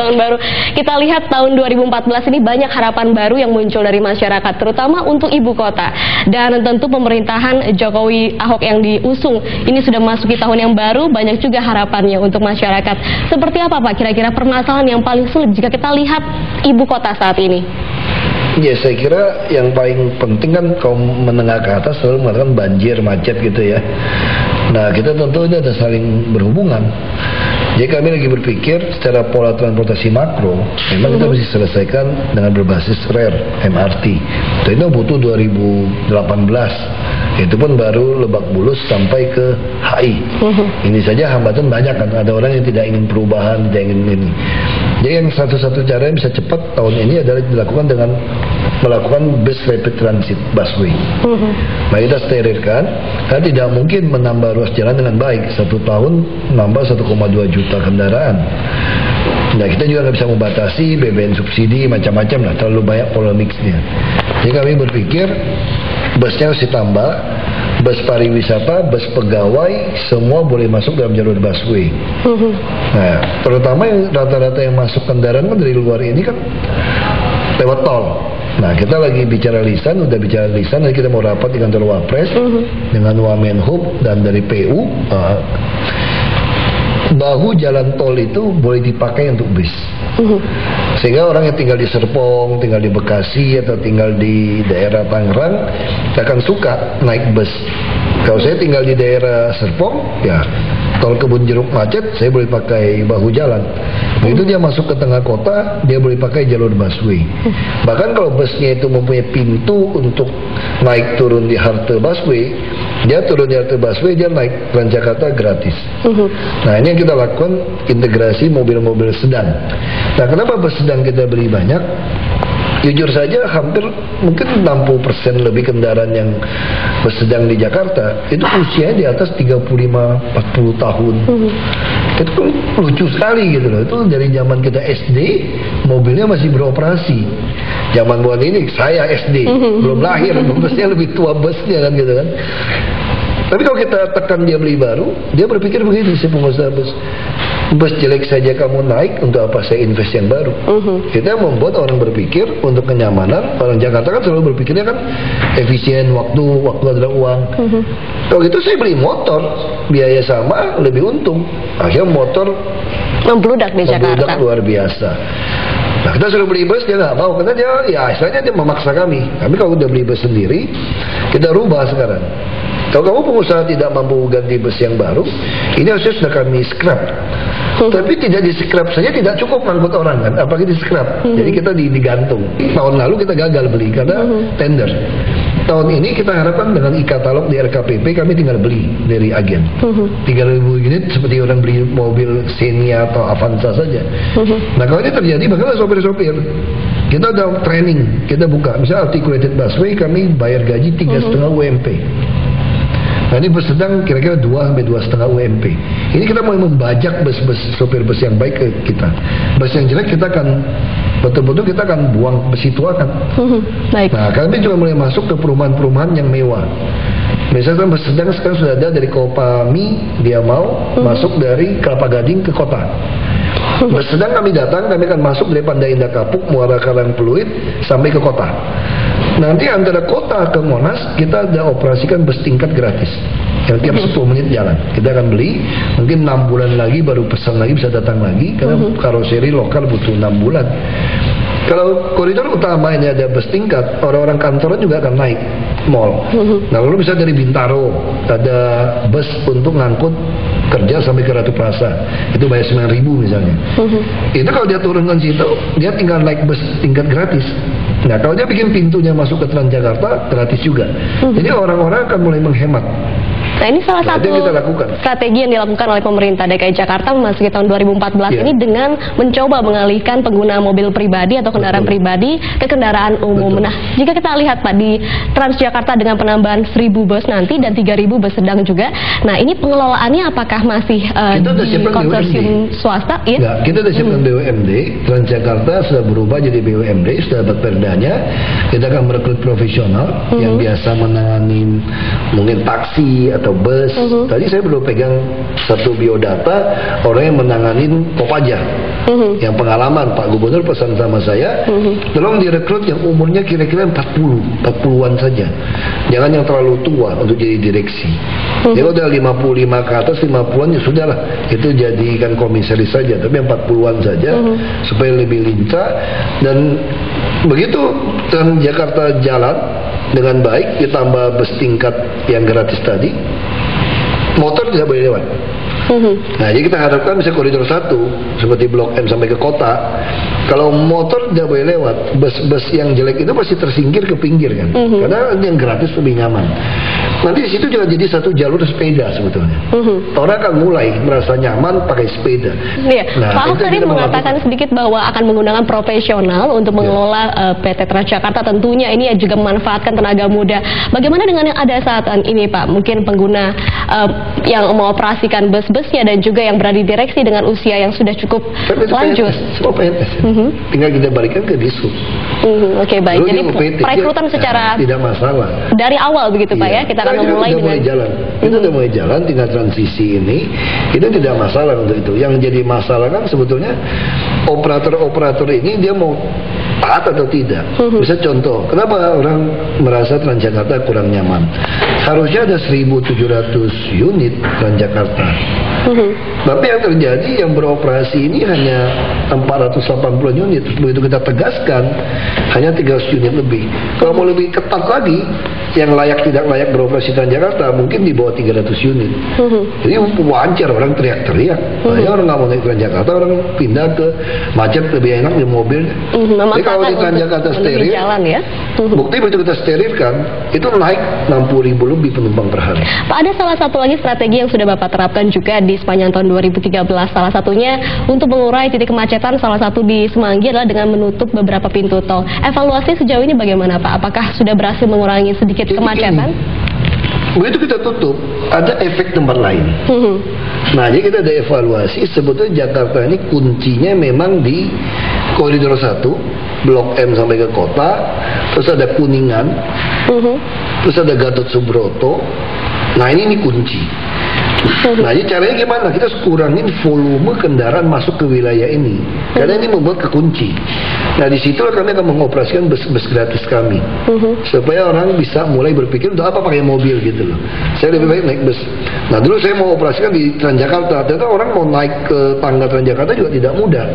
tahun baru. Kita lihat tahun 2014 ini banyak harapan baru yang muncul dari masyarakat, terutama untuk ibu kota. Dan tentu pemerintahan Jokowi Ahok yang diusung ini sudah memasuki tahun yang baru, banyak juga harapannya untuk masyarakat. Seperti apa Pak kira-kira permasalahan yang paling sulit jika kita lihat ibu kota saat ini? Ya, saya kira yang paling penting kan kaum menengah ke atas selalu mengatakan banjir, macet gitu ya. Nah, kita tentu ini ada saling berhubungan. Jadi kami lagi berpikir secara pola transportasi makro, memang kita mesti selesaikan dengan berbasis rel MRT. Dan itu butuh 2018. Itu pun baru Lebak Bulus sampai ke HI. Ini saja hambatan banyak kan. Ada orang yang tidak ingin perubahan, tidak ingin ini. Jadi yang satu-satu cara yang bisa cepat tahun ini adalah dilakukan dengan melakukan bus rapid transit busway. Nah, kita sterilkan, karena tidak mungkin menambah ruas jalan dengan baik. Satu tahun nambah 1,2 juta kendaraan. Nah, kita juga nggak bisa membatasi BBM subsidi macam-macam lah, terlalu banyak polemiknya. Jadi kami berpikir busnya harus ditambah, bus pariwisata, bus pegawai, semua boleh masuk dalam jalur busway. Nah, terutama yang rata-rata yang masuk kendaraan dari luar ini kan lewat tol. Nah, kita lagi bicara lisan, udah bicara lisan, nanti kita mau rapat di kantor Wapres dengan Wamenhub dan dari PU. Bahu jalan tol itu boleh dipakai untuk bis. Sehingga orang yang tinggal di Serpong, tinggal di Bekasi, atau tinggal di daerah Tangerang akan suka naik bus. Kalau saya tinggal di daerah Serpong, ya tol Kebun Jeruk macet, saya boleh pakai bahu jalan. Begitu dia masuk ke tengah kota, dia boleh pakai jalur busway. Bahkan kalau busnya itu mempunyai pintu untuk naik turun di halte busway, dia turun di halte busway, dia naik Transjakarta gratis. Nah, ini yang kita lakukan, integrasi mobil-mobil sedang. Nah, kenapa bus sedang kita beli banyak? Jujur saja hampir mungkin 60% lebih kendaraan yang bus sedang di Jakarta itu usianya di atas 35-40 tahun. Itu kan lucu sekali gitu loh. Itu dari zaman kita SD mobilnya masih beroperasi. Zaman buat ini saya SD belum lahir, busnya lebih tua busnya kan gitu kan. Tapi kalau kita tekan dia beli baru, dia berpikir begini, si pengusaha bus. Bus jelek saja kamu naik, untuk apa saya invest yang baru? Kita membuat orang berpikir untuk kenyamanan. Orang Jakarta kan selalu berpikirnya kan efisien, waktu adalah uang. Kalau gitu saya beli motor, biaya sama, lebih untung. Akhirnya motor membludak di Jakarta. Luar biasa. Nah, kita suruh beli bus, dia nggak mau, karena dia, ya istilahnya dia memaksa kami. Kami kalau udah beli bus sendiri, kita rubah sekarang. Kalau kamu pengusaha tidak mampu ganti bus yang baru, ini harusnya sudah kami scrap. Tapi tidak di scrap saja tidak cukup ngangkut orang kan, apalagi di scrap. Jadi kita digantung. Tahun lalu kita gagal beli karena tender. Tahun ini kita harapkan dengan e-katalog di RKPP kami tinggal beli dari agen. 3.000 unit seperti orang beli mobil Xenia atau Avanza saja. Nah, kalau ini terjadi bagaimana sopir-sopir? Kita udah training, kita buka. Misalnya articulated busway kami bayar gaji 3,5 UMP. Nah, ini bus sedang kira-kira 2-2,5 UMP. Ini kita mau membajak bus-bus, sopir bus yang baik ke kita. Bus yang jelek kita akan betul-betul kita akan buang, besi tua kan. Baik. Nah, kami juga mulai masuk ke perumahan-perumahan yang mewah. Misalnya bus sedang sekarang sudah ada dari Kopami, dia mau masuk dari Kelapa Gading ke kota. Bus sedang kami datang, kami akan masuk dari Pandai Indah Kapuk, Muara Karang Pluit sampai ke kota. Nanti antara kota ke Monas kita ada operasikan bus tingkat gratis yang tiap 10 menit jalan. Kita akan beli, mungkin 6 bulan lagi baru pesan lagi bisa datang lagi, karena karoseri lokal butuh 6 bulan. Kalau koridor utama ini ada bus tingkat, orang-orang kantoran juga akan naik mall. Nah, lalu bisa dari Bintaro ada bus untuk ngangkut kerja sampai ke Ratu Plaza, itu bayar 9.000 misalnya. Itu kalau dia turunkan situ, dia tinggal naik bus tingkat gratis. Nah, kalau dia bikin pintunya masuk ke Transjakarta, gratis juga. Jadi orang-orang akan mulai menghemat. Nah, ini salah satu strategi yang dilakukan oleh pemerintah DKI Jakarta memasuki tahun 2014 ini dengan mencoba mengalihkan pengguna mobil pribadi atau kendaraan pribadi ke kendaraan umum. Nah, jika kita lihat Pak di Transjakarta dengan penambahan 1.000 bus nanti dan 3.000 bus sedang juga. Nah, ini pengelolaannya apakah masih di konsorsium swasta? Ya, kita sudah siapkan BUMD. Transjakarta sudah berubah jadi BUMD, sudah dapat perda mudanya, kita akan merekrut profesional yang biasa menangani mungkin taksi atau bus. Tadi saya belum pegang satu biodata orang yang menanganin Kopaja, yang pengalaman. Pak Gubernur pesan sama saya, tolong direkrut yang umurnya kira-kira 40-an saja, jangan yang terlalu tua untuk jadi direksi. Dia udah 55 ke atas, 50-an ya sudahlah, itu jadikan komisaris saja, tapi yang 40-an saja supaya lebih lincah. Dan begitu Transjakarta jalan dengan baik, ditambah bus tingkat yang gratis tadi, motor tidak boleh lewat. Nah, jadi kita harapkan bisa koridor 1 seperti Blok M sampai ke kota. Kalau motor tidak boleh lewat, bus-bus yang jelek itu pasti tersingkir ke pinggir kan, karena yang gratis lebih nyaman. Nanti di situ juga jadi satu jalur sepeda sebetulnya. Orang akan mulai merasa nyaman pakai sepeda. Iya. Nah, Pak Ahok tadi mengatakan sedikit bahwa akan menggunakan profesional untuk mengelola PT Transjakarta. Tentunya ini juga memanfaatkan tenaga muda. Bagaimana dengan yang ada saat ini, Pak? Mungkin pengguna yang mengoperasikan bus-busnya dan juga yang berada di direksi dengan usia yang sudah cukup lanjut. Semua PNS. Tinggal kita balikan ke Dishub. Oke, baik. Jadi perekrutan secara tidak masalah. Dari awal begitu, Pak ya? Kita akan memulai dengan kita udah mulai jalan, tinggal transisi ini itu tidak masalah untuk itu. Yang jadi masalah kan sebetulnya operator-operator ini dia mau taat atau tidak. Bisa contoh, kenapa orang merasa Transjakarta kurang nyaman? Harusnya ada 1.700 unit Transjakarta. Tapi yang terjadi yang beroperasi ini hanya 480 unit. Begitu kita tegaskan hanya 300 unit lebih. Kalau mau lebih ketat lagi, yang layak tidak layak beroperasi Transjakarta mungkin di bawah 300 unit. Jadi wajar orang teriak-teriak. Makanya orang nggak mau naik Transjakarta, orang pindah ke macet, lebih enak di mobil. Jadi kalau di Transjakarta steril, jalan, ya? Bukti begitu kita sterilkan, itu naik 60.000 lebih penumpang per hari. Pak, ada salah satu lagi strategi yang sudah Bapak terapkan juga di sepanjang tahun 2013. Salah satunya untuk mengurai titik kemacetan, salah satu di Semanggi adalah dengan menutup beberapa pintu tol. Evaluasi sejauh ini bagaimana, Pak? Apakah sudah berhasil mengurangi sedikit kemacetan? Begitu kita tutup, ada efek tempat lain. Nah, jadi kita ada evaluasi. Sebetulnya Jakarta ini kuncinya memang di koridor 1, Blok M sampai ke kota, terus ada Kuningan, terus ada Gatot Subroto. Nah, ini kunci. Nah, jadi caranya gimana? Kita kurangin volume kendaraan masuk ke wilayah ini, karena ini membuat kekunci. Nah, di situlah kami akan mengoperasikan bus-bus gratis kami, supaya orang bisa mulai berpikir untuk apa pakai mobil gitu loh. Saya lebih baik naik bus. Nah, dulu saya mau operasikan di Transjakarta, ternyata orang mau naik ke tangga Transjakarta juga tidak mudah.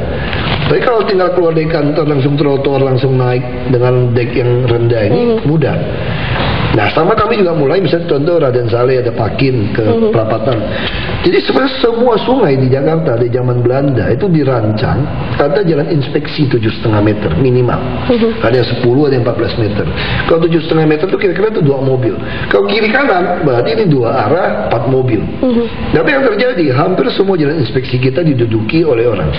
Tapi kalau tinggal keluar dari kantor langsung trotoar, langsung naik dengan dek yang rendah ini mudah. Nah, sama kami juga mulai, misalnya contoh Raden Saleh ada Pakin ke Perapatan. Jadi sebenarnya semua sungai di Jakarta di zaman Belanda itu dirancang ada jalan inspeksi 7,5 meter minimal. Ada yang 10, ada yang 14 meter. Kalau 7,5 meter itu kira-kira itu 2 mobil. Kalau kiri kanan berarti ini 2 arah 4 mobil. Tapi yang terjadi hampir semua jalan inspeksi kita diduduki oleh orang.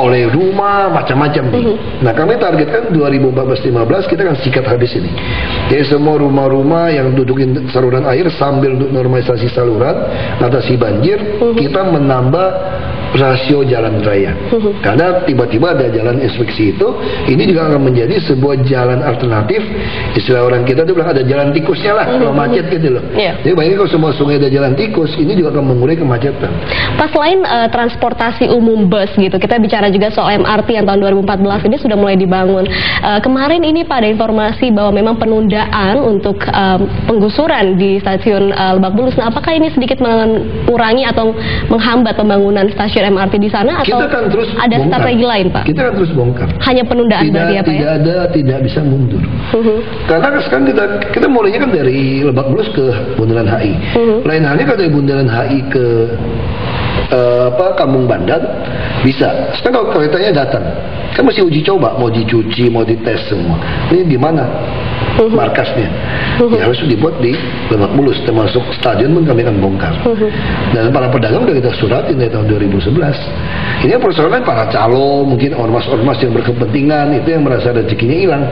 Oleh rumah macam-macam nih. Nah, kami targetkan 2014-15 kita akan sikat habis ini. Jadi semua rumah-rumah yang dudukin saluran air sambil normalisasi saluran, atasi banjir, kita menambah rasio jalan raya. Karena tiba-tiba ada jalan inspeksi itu, ini juga akan menjadi sebuah jalan alternatif. Istilah orang kita itu bilang ada jalan tikusnya lah kalau macet gitu loh. Jadi bayangin kalau semua sungai ada jalan tikus, ini juga akan mengurai kemacetan. Pas selain transportasi umum bus gitu, kita bicara juga soal MRT yang tahun 2014 ini sudah mulai dibangun. Kemarin ini Pak ada informasi bahwa memang penundaan untuk penggusuran di stasiun Lebak Bulus. Nah, apakah ini sedikit mengurangi atau menghambat pembangunan stasiun MRT di sana atau kita kan terus ada bongkar. strategi lain, Pak? Kita kan terus bongkar. Hanya penundaan berarti ya, Pak? Tidak bisa mundur. Karena sekarang kita mulainya kan dari Lebak Bulus ke Bundaran HI. Lain halnya kalau dari Bundaran HI ke Kampung Bandan bisa. Sekarang kalau keretanya datang, kan mesti uji coba, mau dicuci, mau dites semua. Ini di mana markasnya? Ya harus dibuat di Lebak Bulus, termasuk stadion pun kami akan bongkar. Dan para pedagang sudah kita suratin dari tahun 2011. Ini persoalan para calo, mungkin ormas-ormas yang berkepentingan itu yang merasa rezekinya hilang.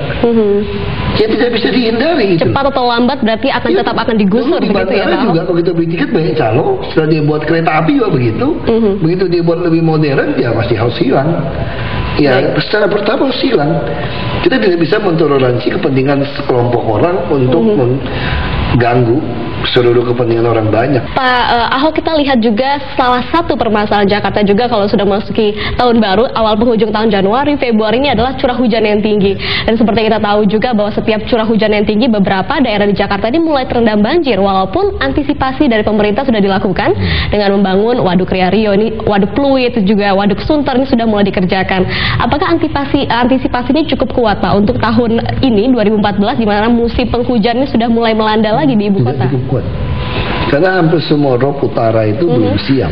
Ya tidak bisa dihindari. Cepat atau lambat berarti akan tetap akan digusur di begitu ya, Pak? Juga kalau kita beli tiket banyak calo, setelah dia buat kereta api juga begitu. Begitu dia buat lebih modern, ya pasti harus hilang. Ya, secara pertama silang. Kita tidak bisa mentoleransi kepentingan sekelompok orang untuk mengganggu seluruh kepentingan orang banyak. Pak Ahok, kita lihat juga salah satu permasalahan Jakarta juga kalau sudah memasuki tahun baru, awal penghujung tahun Januari, Februari ini adalah curah hujan yang tinggi. Dan seperti kita tahu juga bahwa setiap curah hujan yang tinggi, beberapa daerah di Jakarta ini mulai terendam banjir, walaupun antisipasi dari pemerintah sudah dilakukan dengan membangun waduk Ria Rio, ini waduk Pluit, juga waduk Sunter ini sudah mulai dikerjakan. Apakah antisipasinya cukup kuat, Pak, untuk tahun ini 2014 di mana musim penghujan ini sudah mulai melanda lagi di ibu kota? Cukup kuat. Karena hampir semua rop utara itu belum siap.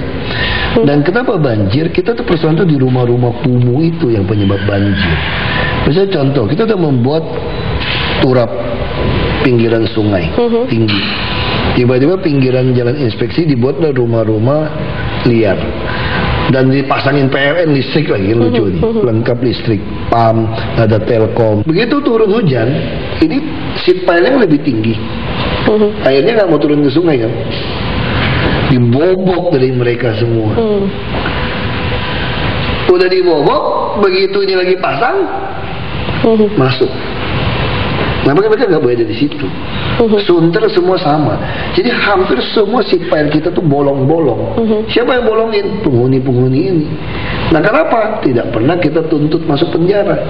Dan kenapa banjir? Kita tuh persoalan tuh di rumah-rumah kumuh itu yang penyebab banjir. Misalnya contoh, kita udah membuat turap pinggiran sungai tinggi. Tiba-tiba pinggiran jalan inspeksi dibuatlah rumah-rumah liar. Dan dipasangin PLN listrik lagi, lucu nih, lengkap listrik, PAM, ada Telkom. Begitu turun hujan, ini seat pile-nya lebih tinggi. Airnya nggak mau turun ke sungai kan, dibobok dari mereka semua. Udah dibobok, begitu ini lagi pasang, masuk. Nah, mereka nggak boleh ada di situ. Sunter semua sama. Jadi hampir semua seat pile kita tuh bolong-bolong. Siapa yang bolongin? Penghuni-penghuni ini. Nah, kenapa? Tidak pernah kita tuntut masuk penjara.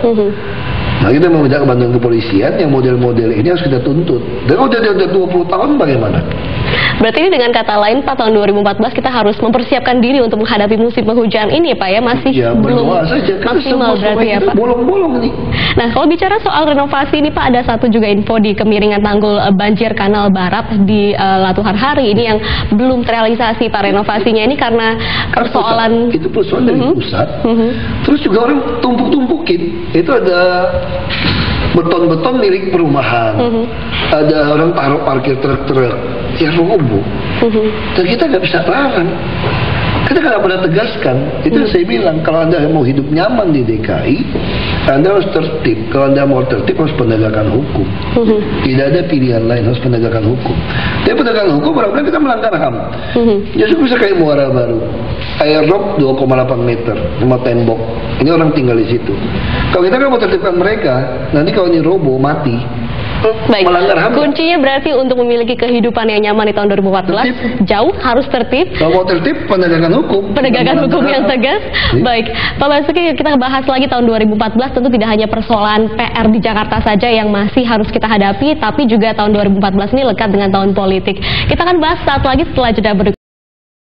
Nah, kita meminta bantuan kepolisian yang model-model ini harus kita tuntut. Dan udah 20 tahun bagaimana? Berarti ini dengan kata lain, Pak, tahun 2014 kita harus mempersiapkan diri untuk menghadapi musim penghujan ini, Pak, ya? Masih belum maksimal berarti ya, Pak? Bolong-bolong nih. Nah, kalau bicara soal renovasi ini, Pak, ada satu juga info di kemiringan tanggul banjir Kanal Barat di Latuhar Hari ini yang belum terrealisasi, Pak, renovasinya ini karena persoalan... Itu persoalan dari pusat. Terus juga orang tumpuk-tumpukin. Itu ada beton-beton milik perumahan. Ada orang taruh parkir truk-truk yang roboh. Dan kita nggak bisa larang. Kita nggak pernah tegaskan. Itu yang saya bilang, kalau Anda mau hidup nyaman di DKI, Anda harus tertib. Kalau Anda mau tertib, harus penegakan hukum. Tidak ada pilihan lain, harus penegakan hukum. Tapi penegakan hukum, barangkali kita melanggar HAM. Justru bisa kayak Muara Baru. Air rob 2,8 meter, rumah tembok. Ini orang tinggal di situ. Kalau kita nggak mau tertibkan mereka, nanti kalau ini roboh, mati. Baik, kuncinya berarti untuk memiliki kehidupan yang nyaman di tahun 2014 jauh harus tertib. Kalau mau tertib, penegakan hukum. Penegakan hukum yang tegas. Baik, Pak Basuki, kita bahas lagi tahun 2014. Tentu tidak hanya persoalan PR di Jakarta saja yang masih harus kita hadapi, tapi juga tahun 2014 ini lekat dengan tahun politik. Kita akan bahas saat lagi setelah jeda berikut.